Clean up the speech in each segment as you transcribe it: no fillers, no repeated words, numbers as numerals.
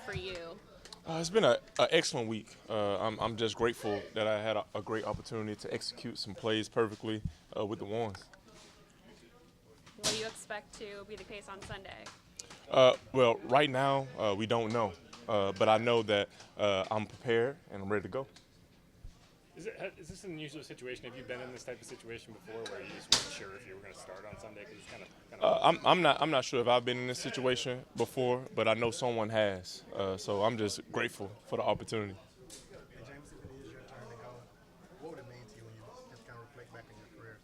for you? It's been an excellent week. I'm just grateful that I had a great opportunity to execute some plays perfectly with the ones. What do you expect to be the case on Sunday? Well, right now we don't know, but I know that I'm prepared and I'm ready to go. Is this an unusual situation? Have you been in this type of situation before, where you just weren't sure if you were going to start on Sunday? Because it's I'm not sure if I've been in this situation before, but I know someone has. So I'm just grateful for the opportunity. And James, if it is your turn to go, what would it mean to you when you just kind of reflect back on your career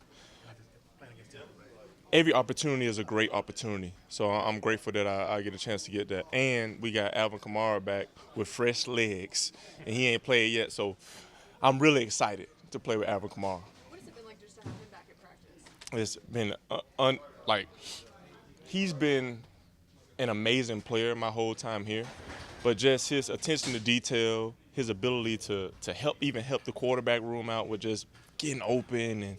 and just playing against Tampa Bay? Every opportunity is a great opportunity. So I'm grateful that I get a chance to get that. And we got Alvin Kamara back with fresh legs, and he ain't played yet. So I'm really excited to play with Alvin Kamara. What has it been like just to have him back at practice? It's been he's been an amazing player my whole time here, but just his attention to detail, his ability to help the quarterback room out with just getting open and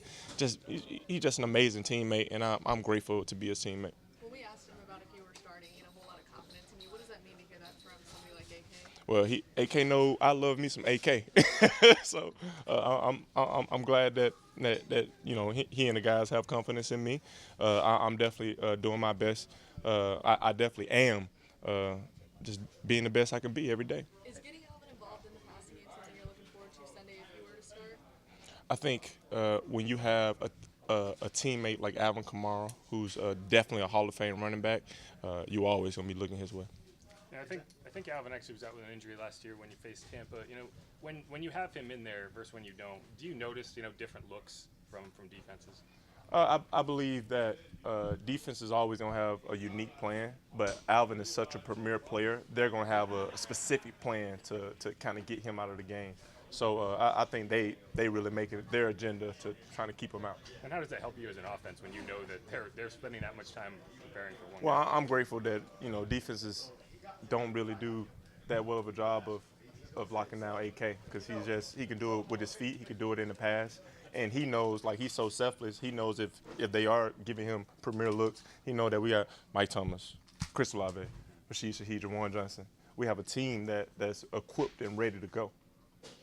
he's just an amazing teammate, and I'm grateful to be his teammate. When we asked him about if you were starting, he had a whole lot of confidence in you. What does that mean to hear that from somebody like AK? Well, AK know I love me some AK, so I'm glad that he and the guys have confidence in me. I'm definitely doing my best. I definitely am just being the best I can be every day. Is getting Alvin involved in the passing game something you're looking forward to Sunday if you were to start? I think when you have a teammate like Alvin Kamara, who's definitely a Hall of Fame running back, you always gonna be looking his way. Yeah, I think Alvin actually was out with an injury last year when you faced Tampa. When you have him in there versus when you don't, do you notice different looks from defenses? I believe that defense is always going to have a unique plan, but Alvin is such a premier player, they're going to have a specific plan to kind of get him out of the game. So I think they really make it their agenda to trying to keep him out. And how does that help you as an offense when you know that they're spending that much time preparing for one Well, guy? I'm grateful that defenses don't really do that well of a job of locking down AK, because he can do it with his feet, he can do it in the pass. And he knows, like, he's so selfless. He knows if they are giving him premier looks, he know that we got Mike Thomas, Chris Olave, Rashid Shaheed, Jawan Johnson. We have a team that's equipped and ready to go.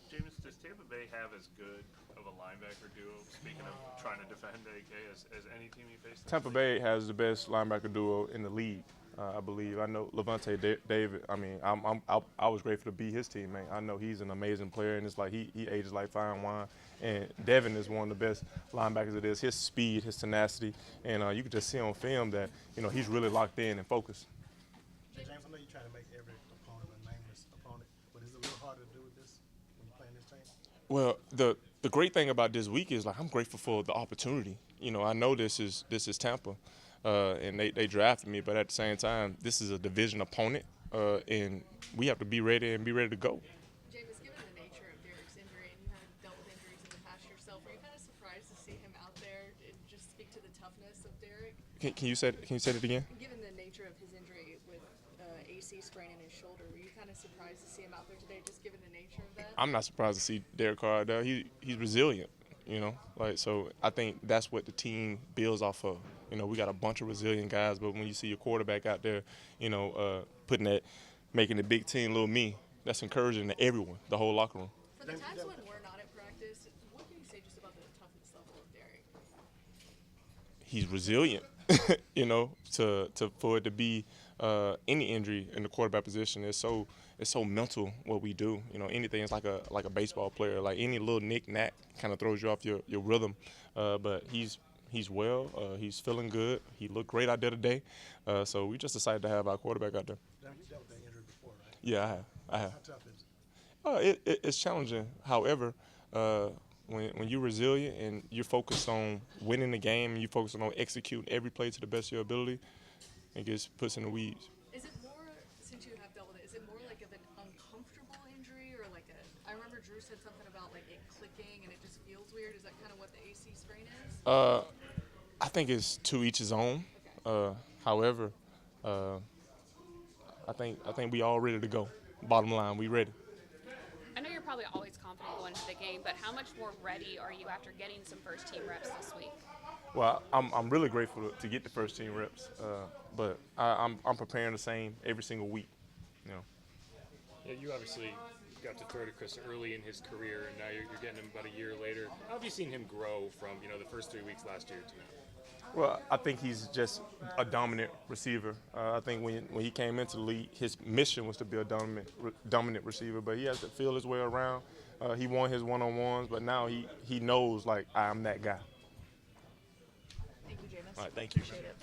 Jameis, does Tampa Bay have as good of a linebacker duo, speaking of trying to defend AK, as any team you face? Tampa Bay has the best linebacker duo in the league, I believe. I know Levante David. I mean, I was grateful to be his teammate. I know he's an amazing player, and it's like he ages like fine wine. And Devin is one of the best linebackers it is. His speed, his tenacity, and you can just see on film that he's really locked in and focused. James, I know you're trying to make every opponent a nameless opponent, but is it a little harder to do with this when you're playing this team? Well, the great thing about this week is, like, I'm grateful for the opportunity. I know this is Tampa, and they drafted me, but at the same time, this is a division opponent, and we have to be ready to go. Jameis, given the nature of Derek's injury, and you have dealt with injuries in the past yourself, were you kind of surprised to see him out there and just speak to the toughness of Derek? Can you say it again? Given the nature of his injury with AC sprain in his shoulder, were you kind of surprised to see him out there today, just given the nature of that? I'm not surprised to see Derek Carr out there. He's resilient, so I think that's what the team builds off of. We got a bunch of resilient guys, but when you see your quarterback out there, making the big team little me, that's encouraging to everyone, the whole locker room. For the times when we're not at practice, what can you say just about the toughness level of Derek? He's resilient, for it to be any injury in the quarterback position is so mental what we do. Anything is like a baseball player, like any little knick-knack kind of throws you off your rhythm. But he's well, he's feeling good. He looked great out there today. So we just decided to have our quarterback out there. James, you dealt with that injury before, right? Yeah, I have. How tough is it? It's challenging. However, when you're resilient and you're focused on winning the game and you're focused on executing every play to the best of your ability, it gets puts in the weeds. Is it more, since you have dealt with it, is it more like of an uncomfortable injury, or like I remember Drew said something about like it clicking and it just feels weird. Is that kind of what the AC sprain is? I think it's to each his own. Okay. However, I think we all ready to go. Bottom line, we ready. I know you're probably always confident going into the game, but how much more ready are you after getting some first-team reps this week? Well, I'm really grateful to get the first team reps, but I'm preparing the same every single week. Yeah, you obviously got to throw to Chris early in his career, and now you're getting him about a year later. How have you seen him grow from the first 3 weeks last year to now? Well, I think he's just a dominant receiver. I think when he came into the league, his mission was to be a dominant receiver, but he has to feel his way around. He won his one-on-ones, but now he knows, like, I'm that guy. Thank you, Jameis. All right, thank you. Appreciate it.